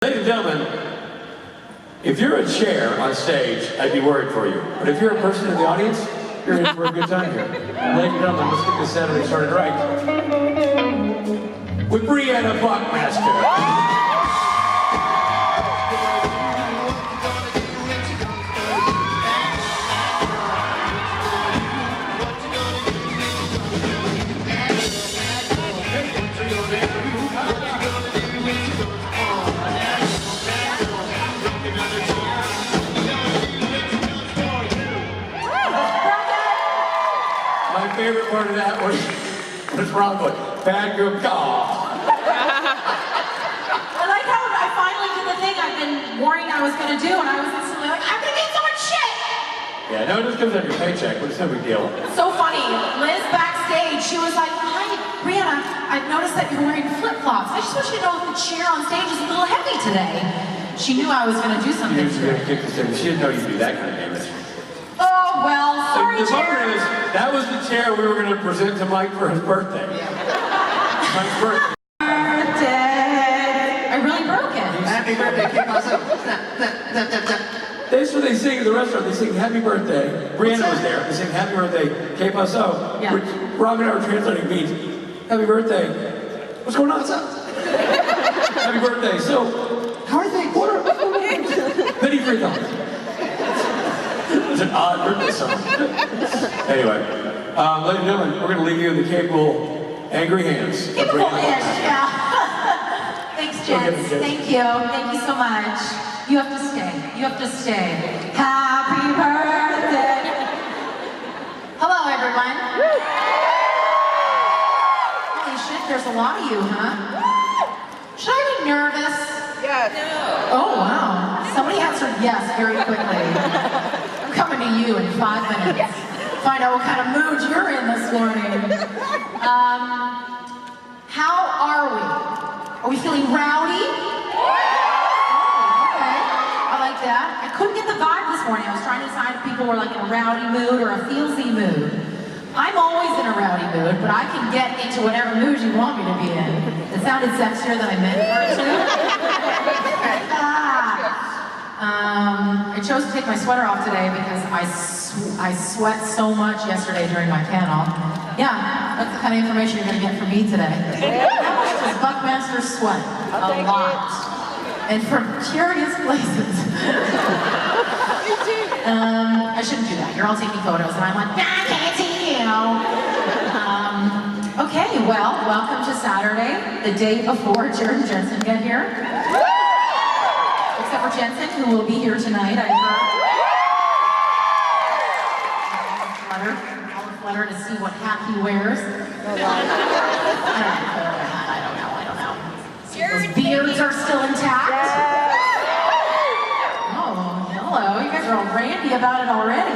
Ladies and gentlemen, if you're a chair on stage, I'd be worried for you. But if you're a person in the audience, you're in for a good time here. Ladies and gentlemen, let's get this Saturday started right. With Briana Buckmaster. My favorite part of that was Ron going, bad girl, I like how I finally did the thing I've been worrying I was going to do, and I was instantly like, I'm going to get so much shit! Yeah, no, it just comes out your paycheck, but it's no big deal. So funny. Liz backstage, she was like, hi, Briana, I've noticed that you're wearing flip-flops. I just want you to know that the chair on stage is a little heavy today. She knew I was going to do something. She was going to kick this in. She didn't know you'd do that kind of damage. Oh, well, sorry, the chair. is, that was the chair we were going to present to Mike for his birthday. Mike's birthday. I really broke it. Happy birthday, That's what they sing at the restaurant. They sing happy birthday. Briana was there. They sing happy birthday, que paso. Yeah. Which Rob and I were translating means happy birthday. What's going on? What's up? Happy birthday. So, How are things? what are penny free dollars? It's an odd birthday song. Anyway, ladies and gentlemen, we're going to leave you in the capable, angry hands of Capable Briana. ish, yeah. Thanks, gents. Thank you. Thank you so much. You have to stay. You have to stay. Happy birthday. Hello, everyone. Holy shit, there's a lot of you, huh? Should I be nervous? Yes. Oh, wow. Somebody answered yes very quickly. I'm coming to you in 5 minutes. Find out what kind of mood you're in this morning. How are we? Are we feeling rowdy? Oh, okay. I like that. I couldn't get the vibe this morning. I was trying to decide if people were like in a rowdy mood or a feelsy mood. I'm always in a rowdy mood, but I can get into whatever mood you want me to be in. It sounded sexier than I meant for it to. I chose to take my sweater off today because I sweat so much yesterday during my panel. Yeah, that's the kind of information you're going to get from me today. How much does Buckmaster sweat? A lot. And from curious places. I shouldn't do that. You're all taking photos, and I'm like, nah, I can't see you. Okay, well, welcome to Saturday, the day before Jared and Jensen get here. Except for Jensen, who will be here tonight, I heard. I'll flutter to see what hat he wears. I don't know. Those beards are still intact. Oh, hello. You guys are all randy about it already.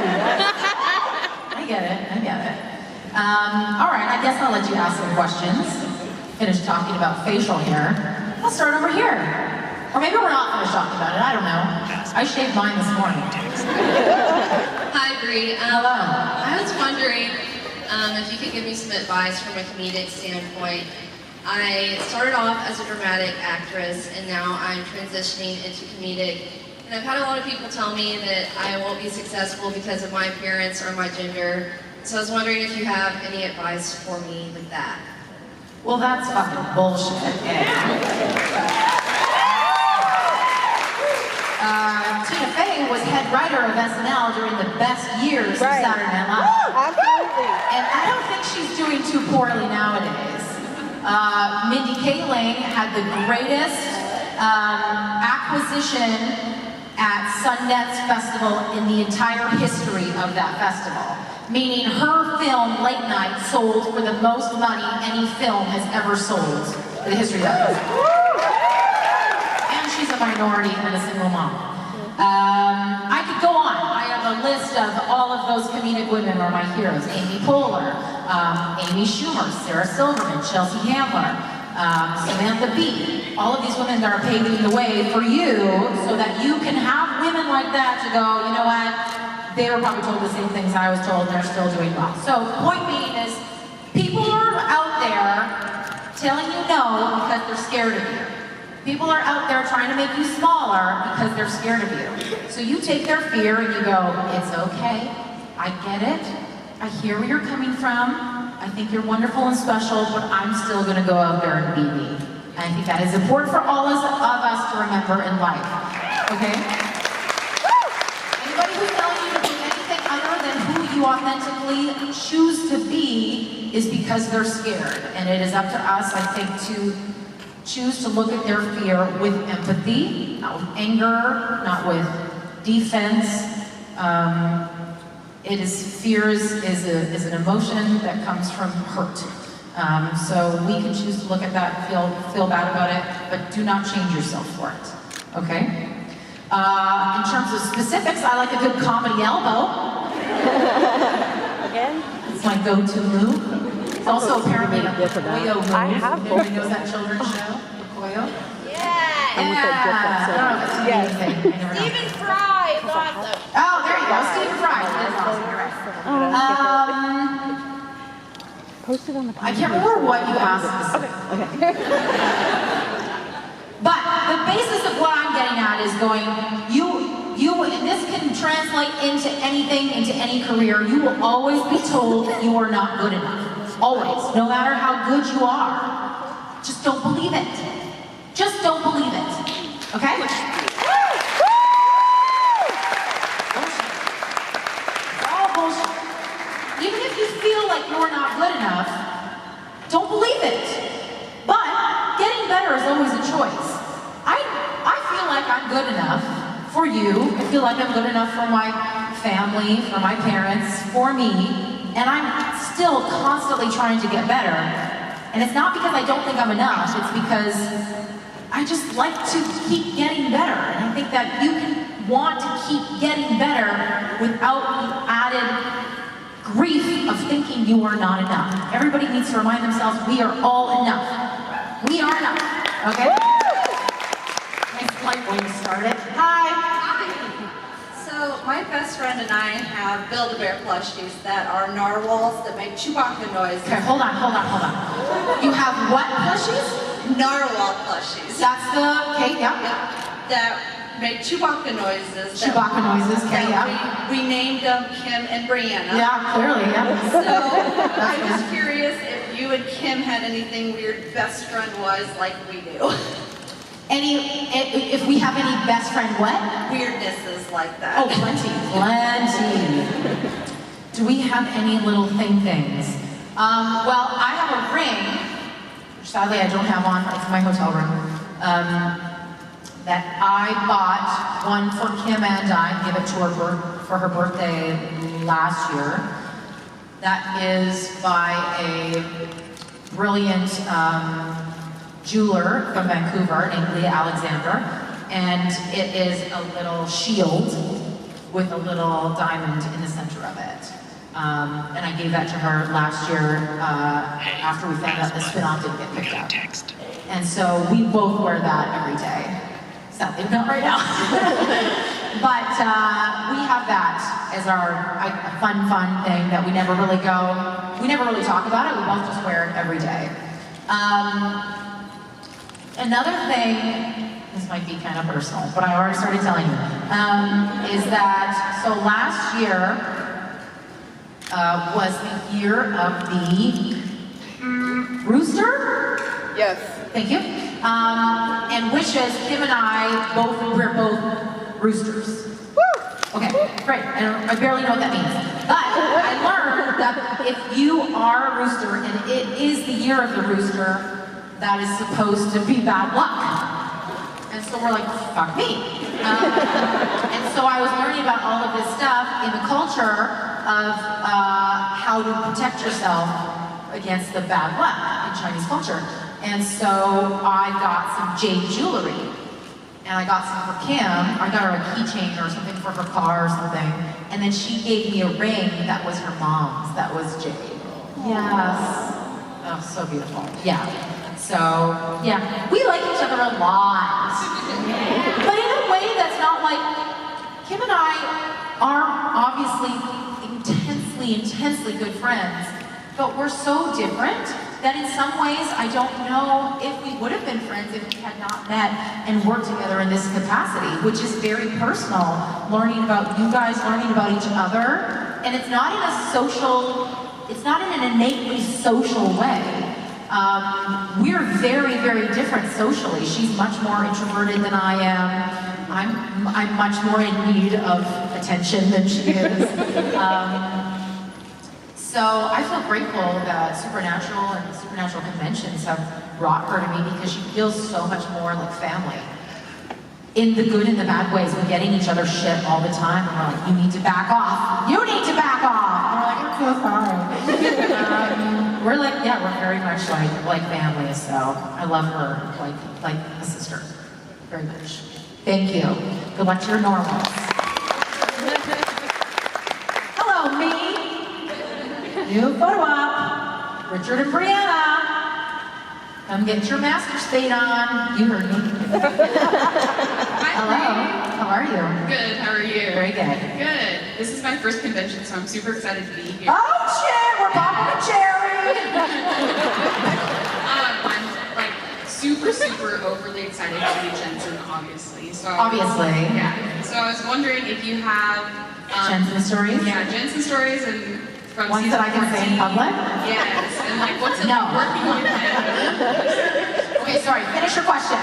I get it. All right, I guess I'll let you ask some questions. Finish talking about facial hair. I'll start over here. Or maybe we're not finished talking about it, I don't know. I shaved mine this morning. Hi, Bree. Hello. I was wondering if you could give me some advice from a comedic standpoint. I started off as a dramatic actress, and now I'm transitioning into comedic. And I've had a lot of people tell me that I won't be successful because of my appearance or my gender. So I was wondering if you have any advice for me with that. Well, that's fucking bullshit. Tina Fey was head writer of SNL during the best years of Saturday Night Live. Absolutely. And I don't think she's doing too poorly nowadays. Mindy Kaling had the greatest acquisition at Sundance Festival in the entire history of that festival. Meaning her film, Late Night, sold for the most money any film has ever sold in the history of it. And she's a minority and a single mom. I could go on. I have a list of all of those comedic women who are my heroes. Amy Poehler, Amy Schumer, Sarah Silverman, Chelsea Handler, Samantha Bee. All of these women that are paving the way for you so that you can have women like that to go, you know what? They were probably told the same things I was told, they're still doing well. So, point being is, people are out there telling you no because they're scared of you. People are out there trying to make you smaller because they're scared of you. So you take their fear and you go, it's okay, I get it, I hear where you're coming from, I think you're wonderful and special, but I'm still gonna go out there and be me. And I think that is important for all of us to remember in life, okay? Anybody who's telling you to be anything other than who you authentically choose to be is because they're scared. And it is up to us, I think, to choose to look at their fear with empathy, not with anger, not with defense. Fear is an emotion that comes from hurt. So we can choose to look at that, feel bad about it, but do not change yourself for it, okay? In terms of specifics, I like a good comedy elbow. Again? It's my go-to move. It's also apparently a Koyo move. I have both. Everybody knows that children's show, Koyo? Yeah. I'm with a different I don't know if it's a Yes. thing. I never know. Stephen Fry is awesome. Oh, there you go, Stephen Fry. That's awesome, you're right. Post it on the I can't remember what you asked specifically. Okay. But the basis of what I'm getting at is going, and this can translate into anything, into any career, you will always be told that you are not good enough. Always. No matter how good you are. Just don't believe it. Just don't believe it. Okay? Bullshit. It's all bullshit. Even if you feel like you're not good enough, don't believe it. But getting better is always a choice. I feel like I'm good enough for you. I feel like I'm good enough for my family, for my parents, for me. And I'm still constantly trying to get better. And it's not because I don't think I'm enough, it's because I just like to keep getting better. And I think that you can want to keep getting better without the added grief of thinking you are not enough. Everybody needs to remind themselves we are all enough. We are enough, okay? Nice light way to start it. Hi. So my best friend and I have Build-A-Bear plushies that are narwhals that make Chewbacca noises. Okay, hold on. You have what plushies? Narwhal plushies. That's the, okay, yeah. That make Chewbacca noises. Chewbacca noises, okay, that yeah. we named them Kim and Briana. Yeah, clearly, yeah. So I'm just curious if you and Kim had anything weird best friend was like we do. If we have any best friend what? Weirdnesses like that. Oh, plenty. Do we have any little things? Well, I have a ring, which sadly I don't have on, it's my hotel room, that I bought one for Kim and I, gave it to her for her birthday last year. That is by a brilliant jeweler from Vancouver named Leah Alexander, and it is a little shield with a little diamond in the center of it. And I gave that to her last year after we found out the spin-off didn't get picked up. And so we both wear that every day. Sadly, not right now. But we have that as our fun thing that we never really talk about it. We both just wear it every day. Another thing, this might be kind of personal, but I already started telling you, is that, so last year was the year of the rooster? Yes. Thank you. And wishes, Kim and I, we're both roosters. Woo! Okay, great. I barely know what that means. But I learned that if you are a rooster and it is the year of the rooster, that is supposed to be bad luck. And so we're like, fuck me. And so I was learning about all of this stuff in the culture of how to protect yourself against the bad luck in Chinese culture. And so I got some jade jewelry. And I got some for Kim. I got her a keychain or something for her car or something. And then she gave me a ring that was her mom's, that was jade. Yes. Oh, so beautiful. Yeah. So, yeah, we like each other a lot. But in a way that's not like, Kim and I are obviously intensely good friends, but we're so different that in some ways, I don't know if we would have been friends if we had not met and worked together in this capacity, which is very personal, learning about you guys, learning about each other. And it's not in a social, it's not in an innately social way. We're very, very different socially. She's much more introverted than I am. I'm much more in need of attention than she is. So I feel grateful that Supernatural and the Supernatural conventions have brought her to me because she feels so much more like family. In the good and the bad ways, we're getting each other shit all the time. And we're like, you need to back off. You need to back off. And we're like, I'm so sorry. We're like, yeah, we're very much like family. So I love her like a sister, very much. Thank you. Good luck to your normals. Hello, me. New photo op. Richard and Briana. Come get your master's fade on. You heard me. Hello. How are you? Good, how are you? Very good. Good. This is my first convention, so I'm super excited to be here. Oh shit, we're popping a cherry. I'm like super overly excited to meet Jensen, obviously. So Obviously. Yeah. So I was wondering if you have Jensen stories? Yeah, Jensen stories and from Ones season that I can say in 14. public? Yes. And like what's it No. like working with him? Okay, sorry, finish your question.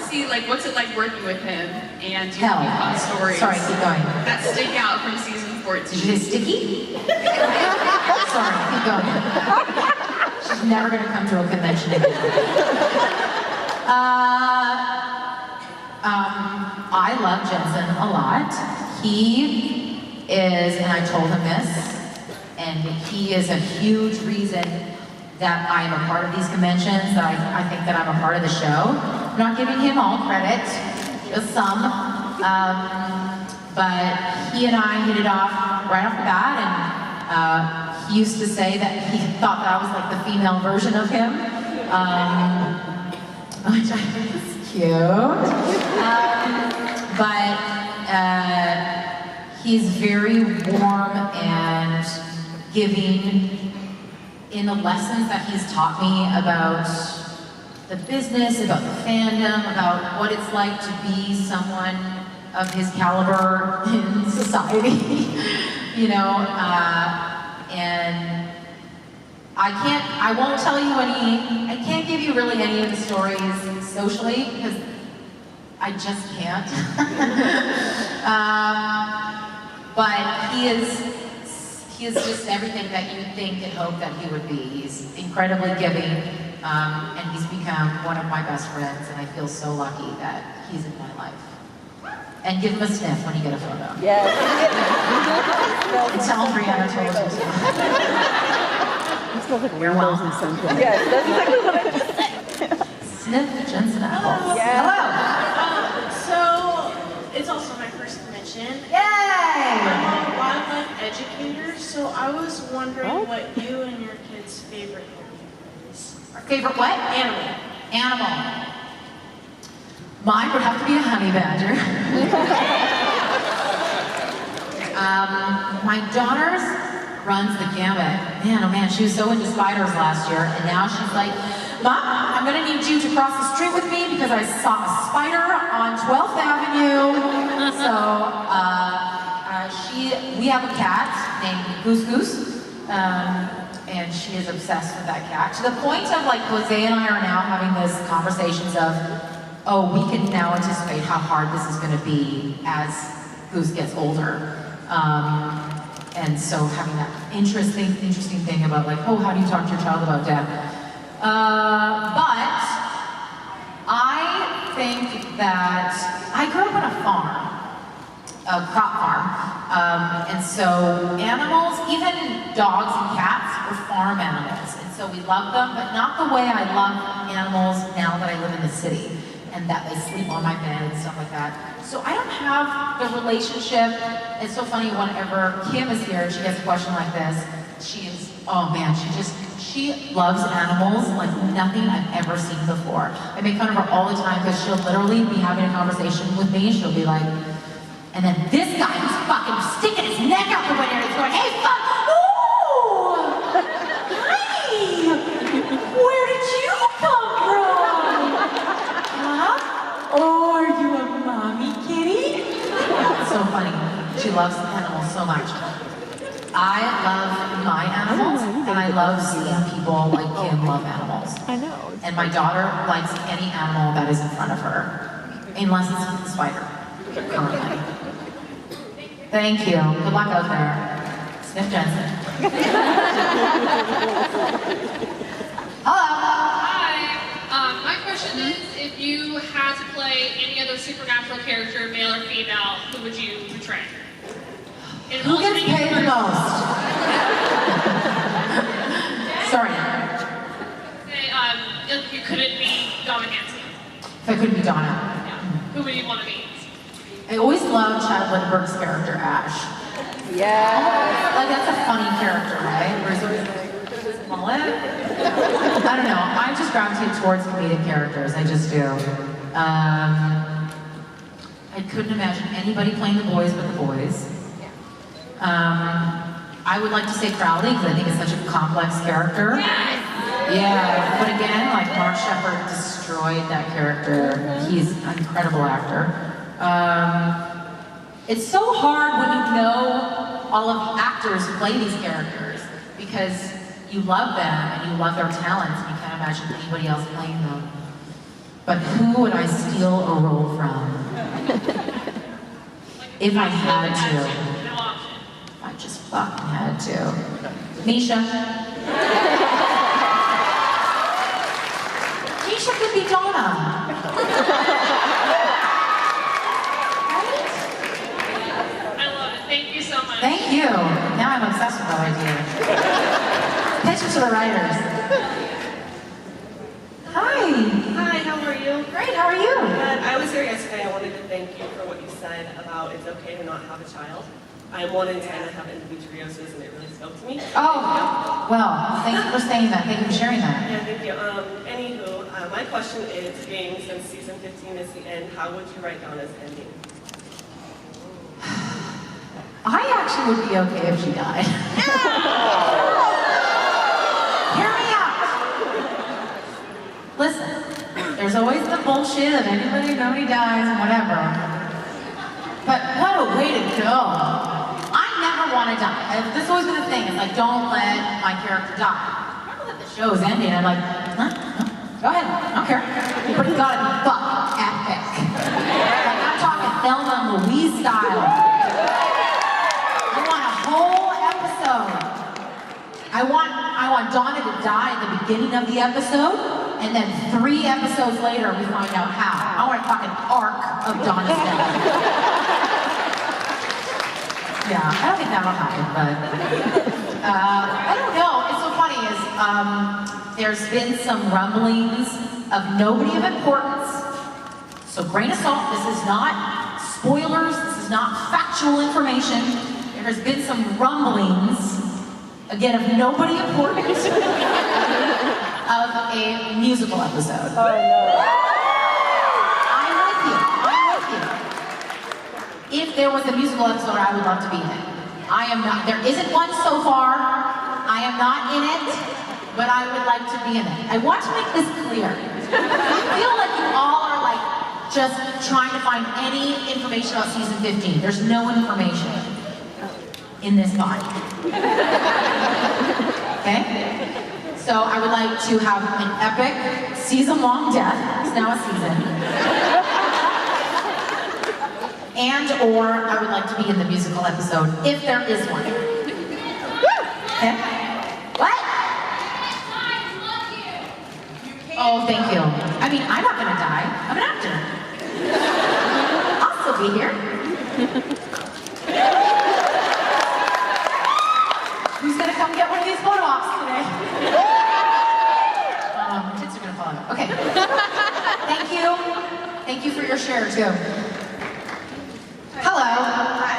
See, like what's it like working with him? And do you Hell. have any fun stories Sorry, keep going. that stick out from season 14? Did you say sticky? Sorry, keep going. She's never gonna come to a convention again. I love Jensen a lot. He is, and I told him this, and he is a huge reason that I am a part of these conventions, that I think that I'm a part of the show. I'm not giving him all credit, just some. But he and I hit it off right off the bat, and he used to say that he thought that I was like the female version of him, which I think is cute. But he's very warm and giving in the lessons that he's taught me about the business, about the fandom, about what it's like to be someone of his caliber in society, you know, and I won't tell you I can't give you really any of the stories socially because I just can't. But he is just everything that you think and hope that he would be. He's incredibly giving, and he's become one of my best friends, and I feel so lucky that he's in my life. And give him a sniff when you get a photo. Yes. And tell Briana told you to. It smells like windows and something. Yes, that's exactly what I just said. Sniff Jensen apples. Yeah. Hello. So, it's also my first convention. Yay! I'm a wildlife educator, so I was wondering What? what you and your kids' favorite animal is. Favorite what? Animal. Animal. Mine would have to be a honey badger. My daughter's runs the gamut. Man, oh man, she was so into spiders last year, and now she's like, Mom, I'm gonna need you to cross the street with me because I saw a spider on 12th Avenue. So, we have a cat named Goose Goose, and she is obsessed with that cat. To the point of like, Jose and I are now having these conversations of, oh, we can now anticipate how hard this is gonna be as Goose gets older. And so having that interesting thing about like, oh, how do you talk to your child about death? But I think that I grew up on a farm, a crop farm. And so animals, even dogs and cats, were farm animals. And so we love them, but not the way I love animals now that I live in the city and that they sleep on my bed and stuff like that. So I don't have the relationship. It's so funny whenever Kim is here and she gets a question like this, she is, oh man, she loves animals like nothing I've ever seen before. I make fun of her all the time because she'll literally be having a conversation with me. She'll be like, and then this guy who's fucking sticking his neck out the window and he's going, hey, fuck, ooh, hi. Oh, are you a mommy kitty? It's so funny. She loves animals so much. I love my animals, and I love seeing people like Kim love animals. I know. And my daughter likes any animal that is in front of her, unless it's a spider, currently. Thank you. Good luck out there. Sniff Jensen. Hello. Hi. My question is, if you had to play any other supernatural character, male or female, who would you portray? And Who gets paid the most? Sorry. Say, if you couldn't be Donna Hansen, If I couldn't be Donna. who would you want to be? I always loved Chad Lindbergh's character, Ash. Yeah. Like, that's a funny character, right? Where he's always like, with his mullet. I don't know. I just gravitate towards comedic characters. I just do. I couldn't imagine anybody playing the boys but the boys. I would like to say Crowley, because I think it's such a complex character. Yeah, but again, like Mark Shepard destroyed that character. He's an incredible actor. It's so hard when you know all of the actors who play these characters, because you love them and you love their talents, and you can't imagine anybody else playing them. But who would I steal a role from? If I had to. No option. I just fucking had to. Misha. Misha could be Donna. Right? I love it. Thank you so much. Thank you. Now I'm obsessed with that idea. Pitch it to the writers. Hi. Hi, how are you? Great, how are you? Good. I was here yesterday. I wanted to thank you for what you said about it's okay to not have a child. I'm 1 in 10. I have endometriosis, and it really spoke to me. Oh, well, thank you for saying that. Thank you for sharing that. Yeah, thank you. Anywho, my question is, being since season 15 is the end, how would you write Donna's ending? I actually would be okay if she died. Hear me out. Listen, there's always the bullshit of nobody dies and whatever. But what a way to go. I never want to die. This has always been the thing. It's like, don't let my character die. Now that the show is ending, I'm like, huh? Go ahead, I don't care. But it's gotta be fucking epic. Like, I'm talking Thelma and Louise style. I want a whole episode. I want Donna to die at the beginning of the episode, and then 3 episodes later we find out how. I want a fucking arc of Donna's death. Yeah, I don't think that'll happen, but I don't know. It's so funny is there's been some rumblings of nobody of importance. So grain of salt. This is not spoilers. This is not factual information. There has been some rumblings, again, of nobody important, of a musical episode. Oh no. I'm with you. If there was a musical episode, I would love to be in it. I am not. There isn't one so far. I am not in it, but I would like to be in it. I want to make this clear. I feel like you all are like just trying to find any information about season 15. There's no information in this body. Okay? So I would like to have an epic season-long death. It's now a season. And or I would like to be in the musical episode, if there is one. Okay? What? Oh, thank you. I mean, I'm not gonna die. I'm an actor. I'll still be here. Who's gonna come get one of these photo ops today? Kids are gonna fall out. Okay. Thank you. Thank you for your share too. Hello. Hi.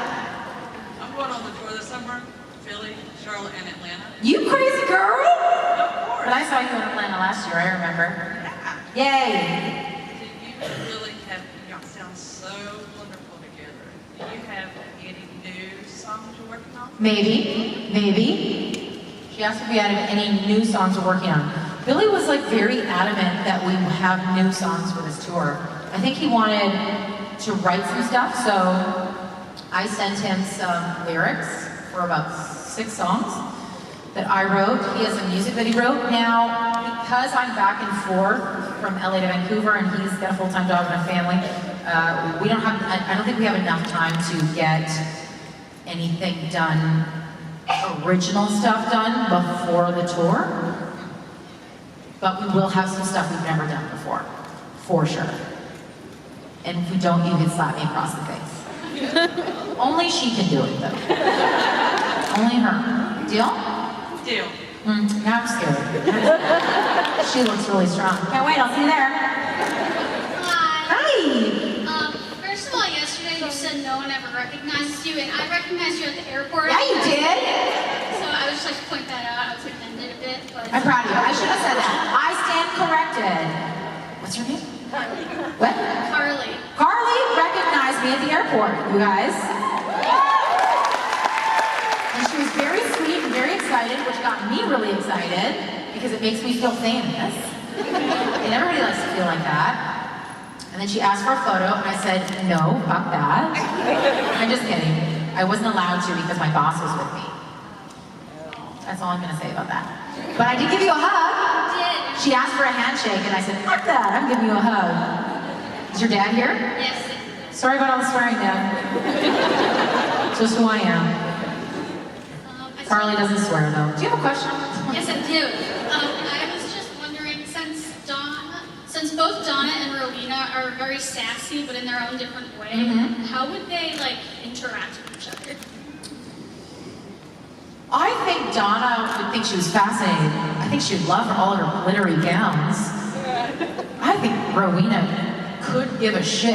I'm going on the tour this summer. Philly, Charlotte, and Atlanta. You crazy girl? Of course. But I saw you in Atlanta last year, I remember. Yay. You really have, y'all sound so wonderful together. Do you have any new songs you're working on? Maybe. She asked if we had any new songs we're working on. Billy was like very adamant that we have new songs for this tour. I think he wanted to write some stuff, so I sent him some lyrics for about 6 songs that I wrote. He has a music that he wrote. Now, because I'm back and forth from LA to Vancouver and he's got a full-time job and a family, I don't think we have enough time to get anything done, original stuff done before the tour. But we will have some stuff we've never done before, for sure. And if we don't, you can slap me across the face. Only she can do it, though. Only her. Deal? Deal. Now I'm scared. She looks really strong. Can't wait, I'll see you there. Hi. Hi. First of all, yesterday you said no one ever recognizes you, and I recognized you at the airport. Yeah, you did. So I would just like to point that out. I was offended a bit, but... I'm proud of you. I should have said that. I stand corrected. What's your name? What? Carly. Carly recognized me at the airport, you guys. And she was very sweet and very excited, which got me really excited because it makes me feel famous. And everybody likes to feel like that. And then she asked for a photo, and I said, no, fuck that. I'm just kidding. I wasn't allowed to because my boss was with me. That's all I'm gonna say about that. But I did give you a hug. She asked for a handshake, and I said, fuck that, I'm giving you a hug. Is your dad here? Yes. Sorry about all the swearing, Dad. Just who I am. Carly doesn't swear, though. Do you have a question? Yes, I do. I was just wondering, since both Donna and Rowena are very sassy, but in their own different way, how would they, like, interact with each other? I think Donna would think she was fascinating. I think she would love all of her glittery gowns. I think Rowena could give a shit.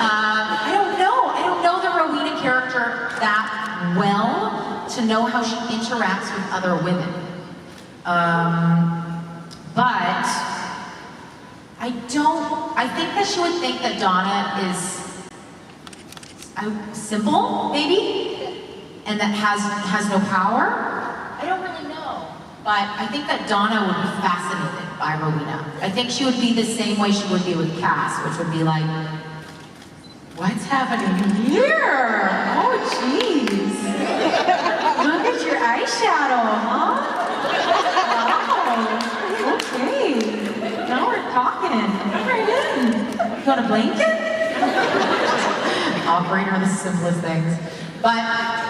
I don't know. I don't know the Rowena character that well to know how she interacts with other women. But I think that she would think that Donna is simple, maybe? And that has no power? I don't really know. But I think that Donna would be fascinated by Rowena. I think she would be the same way she would be with Cass, which would be like, what's happening here? Oh, jeez. Look at your eyeshadow, huh? Wow. Okay. Now we're talking. Come right in. You want a blanket? Operator, the simplest things. But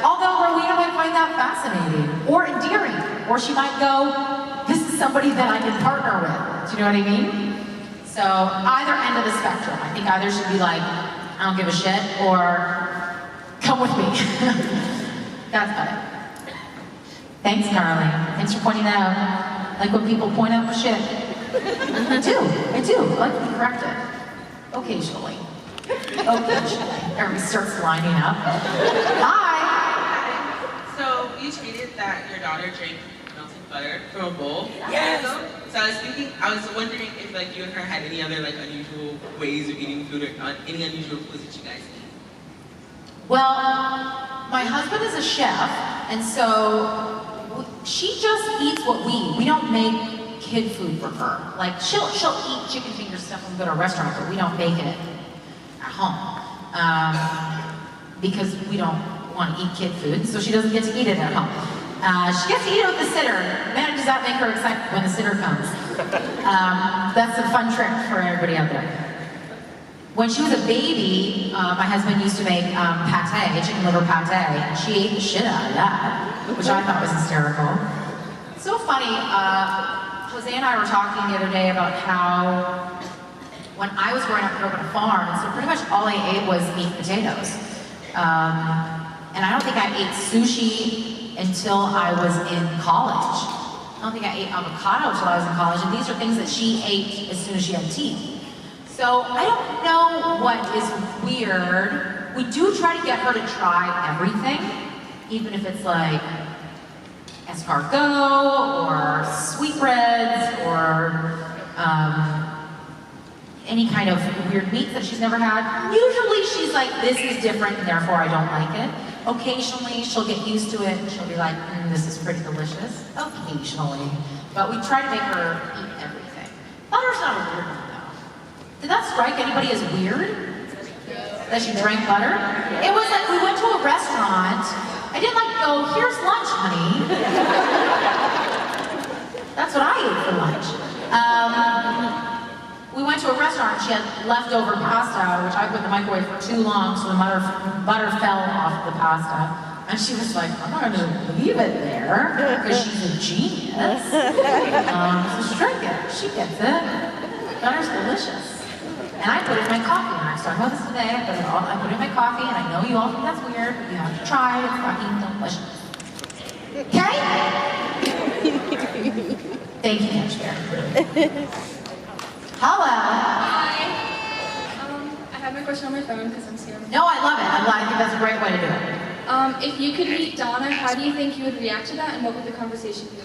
although Rowena might find that fascinating or endearing, or she might go, this is somebody that I can partner with. Do you know what I mean? So either end of the spectrum. I think either should be like, I don't give a shit, or come with me. That's about it. Thanks, Carly. Thanks for pointing that out. Like when people point out my shit. I do. I like to be corrected. Occasionally. Everybody starts lining up. Hi! So you tweeted that your daughter drank melted butter from a bowl. Yes! So I was wondering if like you and her had any other like unusual ways of eating food or any unusual foods that you guys eat. Well, my husband is a chef, and so she just eats what we eat. We don't make kid food for her. Like she'll eat chicken finger stuff when we go to a restaurant, but we don't make it at home because we don't want to eat kid food, so she doesn't get to eat it at home. She gets to eat it with the sitter. Man, does that make her excited when the sitter comes. That's a fun trick for everybody out there. When she was a baby, my husband used to make pate, chicken liver pate, and she ate the shit out of that, which I thought was hysterical. It's so funny, Jose and I were talking the other day about how when I was growing up, I grew up on a farm, and so pretty much all I ate was meat and potatoes. And I don't think I ate sushi until I was in college. I don't think I ate avocado until I was in college, and these are things that she ate as soon as she had teeth. So I don't know what is weird. We do try to get her to try everything, even if it's like escargot or sweetbreads or any kind of weird meat that she's never had. Usually she's like, this is different and therefore I don't like it. Occasionally she'll get used to it and she'll be like, this is pretty delicious. Occasionally. But we try to make her eat everything. Butter's not a weird one though. Did that strike anybody as weird? That she drank butter? It was like we went to a restaurant. I didn't like go, here's lunch, honey. That's what I ate for lunch. We went to a restaurant and she had leftover pasta, which I put in the microwave for too long, so the butter fell off the pasta. And she was like, I'm not gonna leave it there, because she's a genius. So she drank it, she gets it. Butter's delicious. And I put it in my coffee, and I was talking about this today, I put it in my coffee, and I know you all think that's weird, but you have to try it, it's fucking delicious. Okay? Thank you, Catch Bear. Hello. Hi. I have my question on my phone because I'm scared. No, I love it. I think that's a great way to do it. If you could meet Donna, how do you think you would react to that, and what would the conversation be?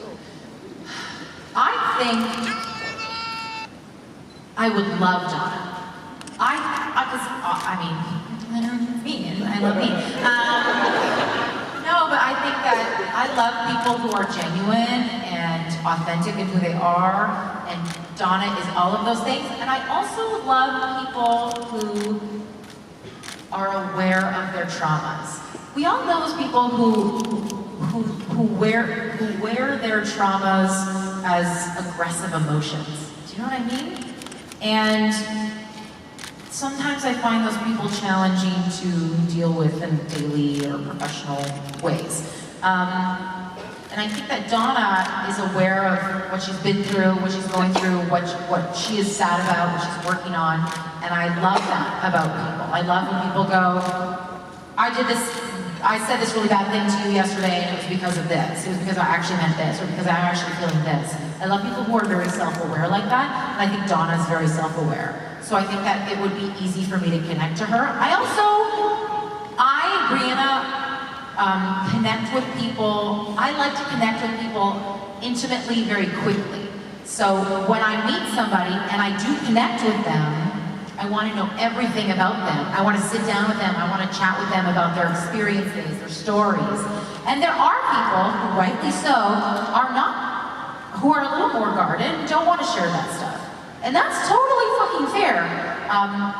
I think I would love Donna. I mean, me, and I love me. No, but I think that I love people who are genuine and authentic in who they are, and Donna is all of those things. And I also love people who are aware of their traumas. We all know those people who wear their traumas as aggressive emotions. Do you know what I mean? And sometimes I find those people challenging to deal with in daily or professional ways. And I think that Donna is aware of what she's been through, what she's going through, what she is sad about, what she's working on, and I love that about people. I love when people go, I said this really bad thing to you yesterday and it was because of this. It was because I actually meant this, or because I'm actually feeling this. I love people who are very self-aware like that, and I think Donna's very self-aware. So I think that it would be easy for me to connect to her. Briana, connect with people. I like to connect with people intimately very quickly. So when I meet somebody and I do connect with them, I want to know everything about them. I want to sit down with them. I want to chat with them about their experiences, their stories. And there are people who, rightly so, who are a little more guarded and don't want to share that stuff. And that's totally fucking fair.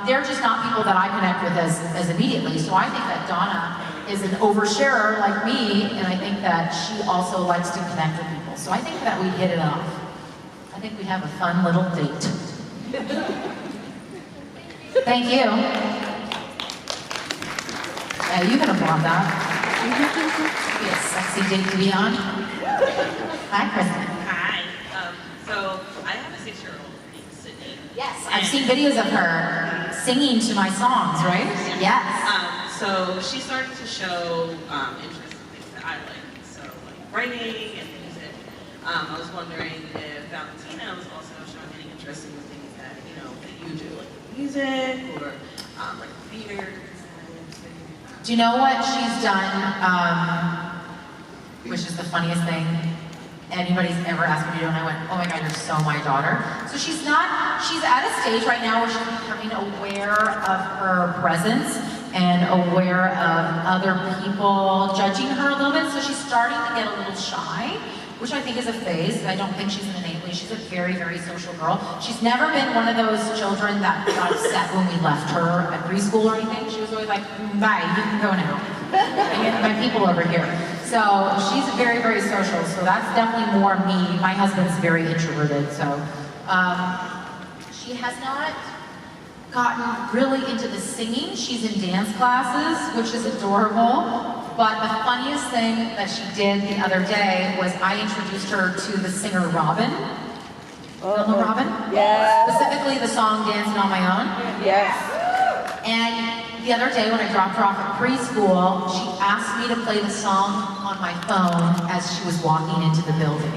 They're just not people that I connect with as immediately. So I think that Donna is an oversharer like me, and I think that she also likes to connect with people. So I think that we hit it off. I think we have a fun little date. Thank you. Yeah, you can applaud that. Be a sexy date to be on. Hi, Kristen. Hi. So I have a 6-year-old named Sydney. Yes, I've seen videos of her singing to my songs, right? Yes. So she started to show interest in things that I like. So like writing and music. I was wondering if Valentina was also showing any interest in the things that you do, like music or like theater. Do you know what she's done, which is the funniest thing anybody's ever asked me to do, and I went, oh my God, you're so my daughter. So she's at a stage right now where she's becoming aware of her presence and aware of other people judging her a little bit, so she's starting to get a little shy, which I think is a phase. I don't think she's an innately, she's a very, very social girl. She's never been one of those children that got upset when we left her at preschool or anything. She was always like, bye, you can go now. I get my people over here. So she's very, very social, so that's definitely more me. My husband's very introverted, so she has not gotten really into the singing. She's in dance classes, which is adorable. But the funniest thing that she did the other day was I introduced her to the singer Robin. You know Robin? Yes. Specifically the song Dancing on My Own. Yes. And the other day when I dropped her off at preschool, she asked me to play the song on my phone as she was walking into the building.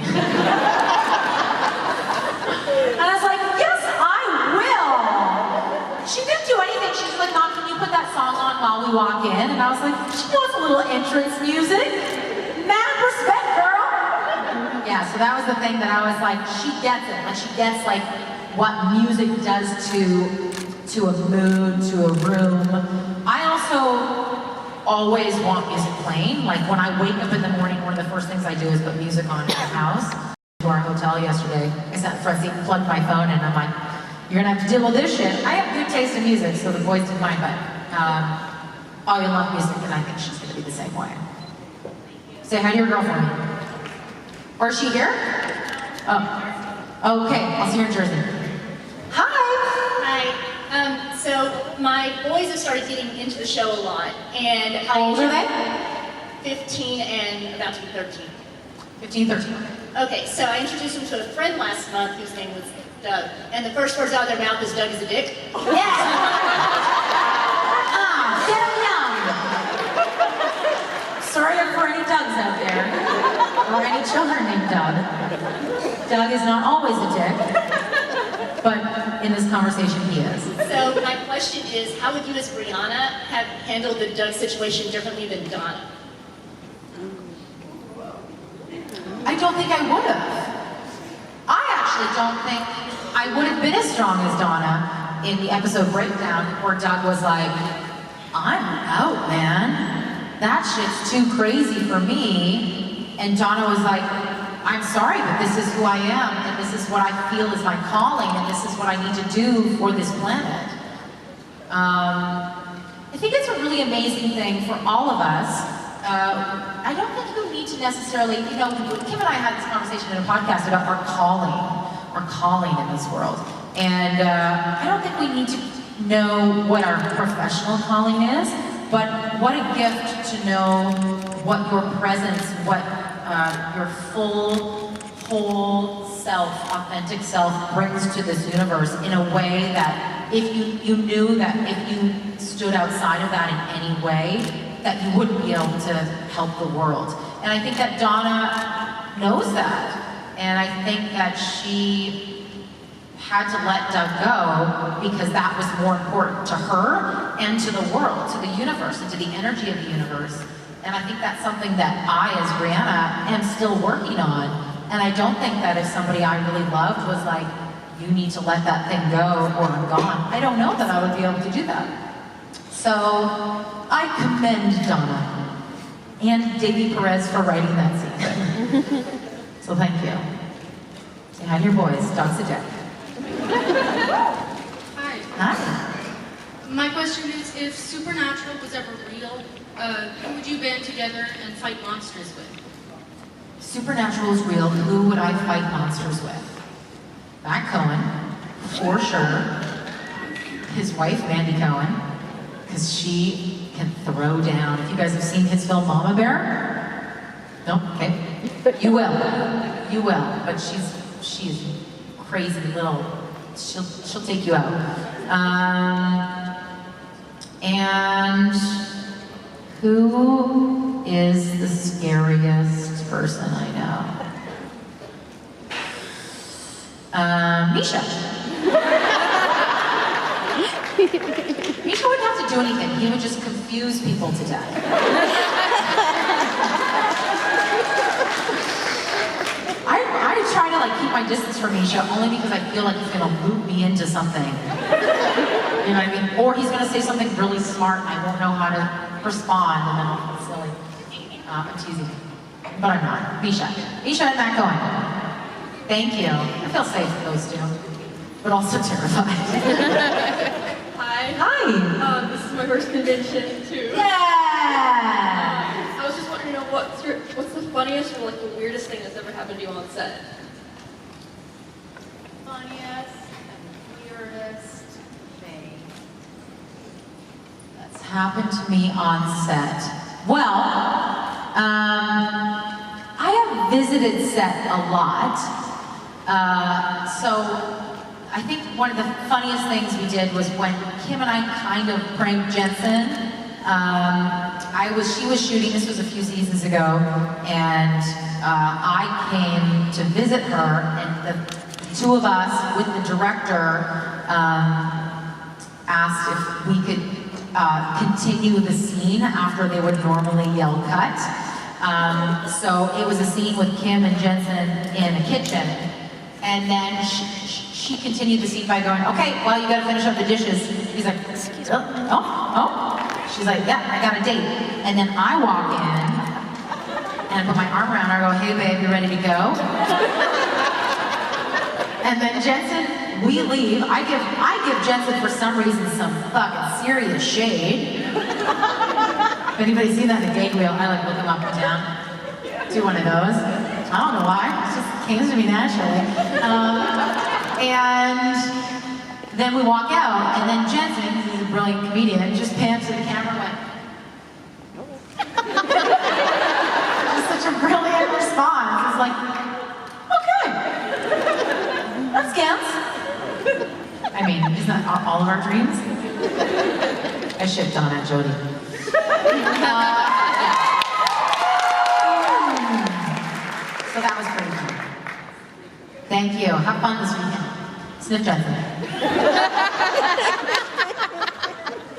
And I was like, yes, I will. She didn't do anything. She's like, Mom, can you put that song on while we walk in? And I was like, she knows a little entrance music. Mad respect, girl. Yeah, so that was the thing that I was like, she gets it. Like, she gets like what music does to a mood, to a room. I also always want music playing. Like when I wake up in the morning, one of the first things I do is put music on in the house. To our hotel yesterday, I sat in the front seat and plugged my phone in, and I'm like, You're gonna have to deal with this shit. I have good taste in music, so the boys didn't mind, but I love music, and I think she's gonna be the same way. Say hi to your girlfriend. Or is she here? Oh, okay, I'll see her in Jersey. Hi. So my boys have started getting into the show a lot, and how old are they? 15 and about to be 13. 15, 13. Okay, so I introduced them to a friend last month whose name was Doug, and the first words out of their mouth is Doug is a dick. Yes! Get him young! Sorry for any Dougs out there, or any children named Doug. Doug is not always a dick, but in this conversation he is. So my question is, how would you as Briana have handled the Doug situation differently than Donna? I don't think I would have. I actually don't think I would have been as strong as Donna in the episode breakdown where Doug was like, I'm out, man. That shit's too crazy for me. And Donna was like, I'm sorry, but this is who I am, and this is what I feel is my calling, and this is what I need to do for this planet. I think it's a really amazing thing for all of us. I don't think you need to necessarily, Kim and I had this conversation in a podcast about our calling in this world. And I don't think we need to know what our professional calling is, but what a gift to know what your presence, what your full, whole self, authentic self brings to this universe in a way that if you knew that if you stood outside of that in any way, that you wouldn't be able to help the world. And I think that Donna knows that. And I think that she had to let Doug go because that was more important to her and to the world, to the universe, and to the energy of the universe. And I think that's something that I, as Briana, am still working on. And I don't think that if somebody I really loved was like, you need to let that thing go or I'm gone, I don't know that I would be able to do that. So I commend Donna and Davey Perez for writing that season. So thank you. Say hi to your boys. Dog's a dick. Hi. Hi. My question is, if Supernatural was ever real, who would you band together and fight monsters with? Supernatural is real. Who would I fight monsters with? Matt Cohen, for sure. His wife, Mandy Cohen, because she can throw down. If you guys have seen his film Mama Bear, no, okay, you will, But she's crazy little. She'll take you out. And who is the scariest person I know? Misha. Misha wouldn't have to do anything. He would just confuse people to death. I try to keep my distance from Misha only because I feel like he's gonna loop me into something. You know what I mean? Or he's gonna say something really smart and I won't know how to respond and then I'll feel silly. I'm teasing. But I'm not. Misha and Matt Cohen. Thank you. I feel safe with those two. But also terrified. Hi. Hi. This is my first convention too. Yeah. I was just wondering, what's the funniest or the weirdest thing that's ever happened to you on set? Funniest and weirdest thing that's happened to me on set. Well, I have visited set a lot. So I think one of the funniest things we did was when Kim and I kind of pranked Jensen. She was shooting, this was a few seasons ago, and I came to visit her, and the two of us with the director asked if we could continue the scene after they would normally yell cut. So it was a scene with Kim and Jensen in a kitchen. And then she continued the scene by going, okay, well, you gotta finish up the dishes. He's like, oh. She's like, yeah, I got a date. And then I walk in and put my arm around her and I go, hey babe, you ready to go? And then Jensen we leave. I give Jensen for some reason some fucking serious shade. If anybody's seen that in the gate wheel, I like look him up and down. Do one of those. I don't know why. It just came to me naturally. And then we walk out, and then Jensen, who's a brilliant comedian, just pans to the camera and went. Just such a brilliant response. It's like, okay, that's Gans. I mean, isn't that all of our dreams? I shipped Donna and Jody. So that was pretty fun. Thank you. Have fun this weekend. Sniff Jensen.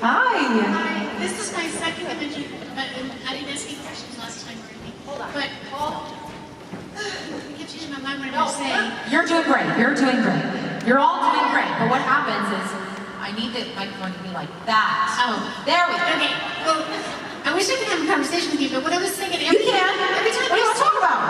Hi. Hi. This is my second image, but I didn't ask any questions last time or anything. Hold on. But I keep changing my mind what I'm going to say. You're doing great. You're doing great. You're all doing great. But what happens is, I need the microphone to be like that. Oh, there we go. Okay. Well, I wish I could have a conversation with you, but what I was thinking, Every time what do you want to talk about?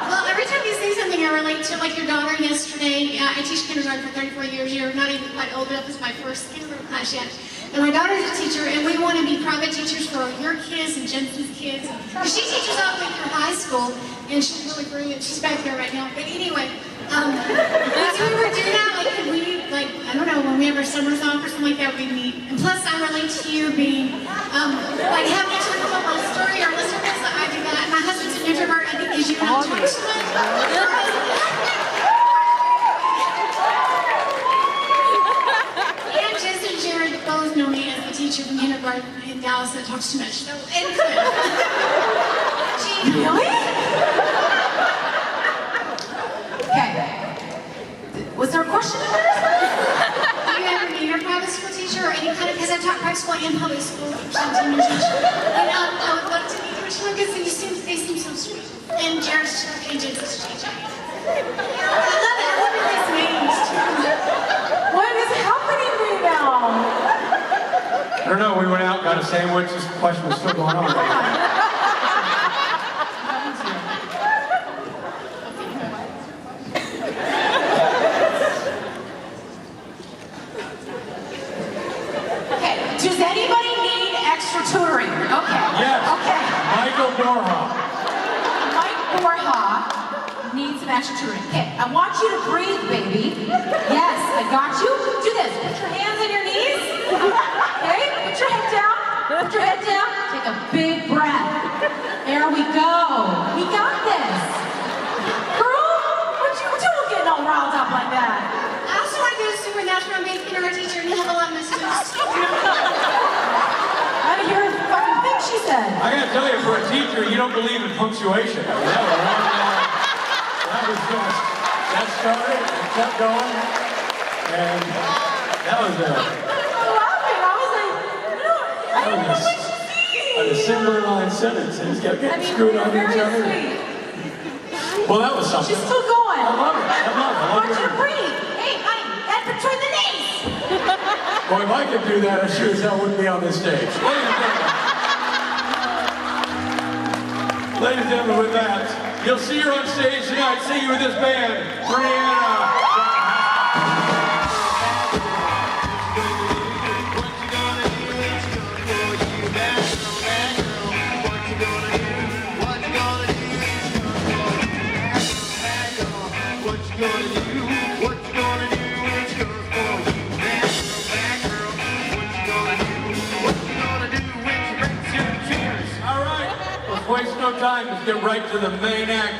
Well, every time you say something, I relate to like your daughter yesterday. I teach kindergarten for 34 years. You're not even quite old enough. It's my first kindergarten class yet. And my daughter's a teacher, and we want to be private teachers for your kids and Jensen's kids. She teaches all the way through high school, and she's really brilliant. She's back there right now. But anyway, could we ever do that? Like, could we, like, I don't know, when we have our summers off or something like that, we'd meet. And plus, I relate to you being, like, having to talk about my story or listen to this. I do that. My husband's an introvert. I think because you don't talk so much. And Jess and Jared both know me as the teacher from kindergarten in Dallas that talks too much. So, and Really? Okay. Was there a question in there? Do you ever meet your private school teacher or any kind of, because I taught private school and public school for 17 years each. And I would love to meet you because they seem so sweet. And Jared's agent is teaching. I love it. I love your guys' names too. What is happening right now? I don't know, we went out, got a sandwich, this question was still going on. Okay, does anybody need extra tutoring? Okay. Yes. Okay. Michael Borja. Mike Borja needs some extra tutoring. Okay, I want you to breathe, baby. Yes, I got you. Do this. Put your hands on your knees. Okay, put your head down. Put your head down. Take a big breath. There we go. We got this. Girl, what you doing getting all riled up like that? I also want to go to Supernatural and be a kindergarten teacher and have a lot of students. I didn't hear a fucking thing she said. I gotta tell you, for a teacher, you don't believe in punctuation. I mean, that was just, that started, it kept going, and that was I was laughing. I was like, no, I didn't know what she said. a similar line sentence, and it's kept getting screwed on each other. Well, that was something. She's still going. I love it. I Want you to it. breathe. Hey, honey, and between the knees. Boy, if I could do that, I sure as hell wouldn't be on this stage. Ladies and gentlemen, with that, you'll see her on stage tonight singing with this band, Briana. Waste no time, let's get right to the main act.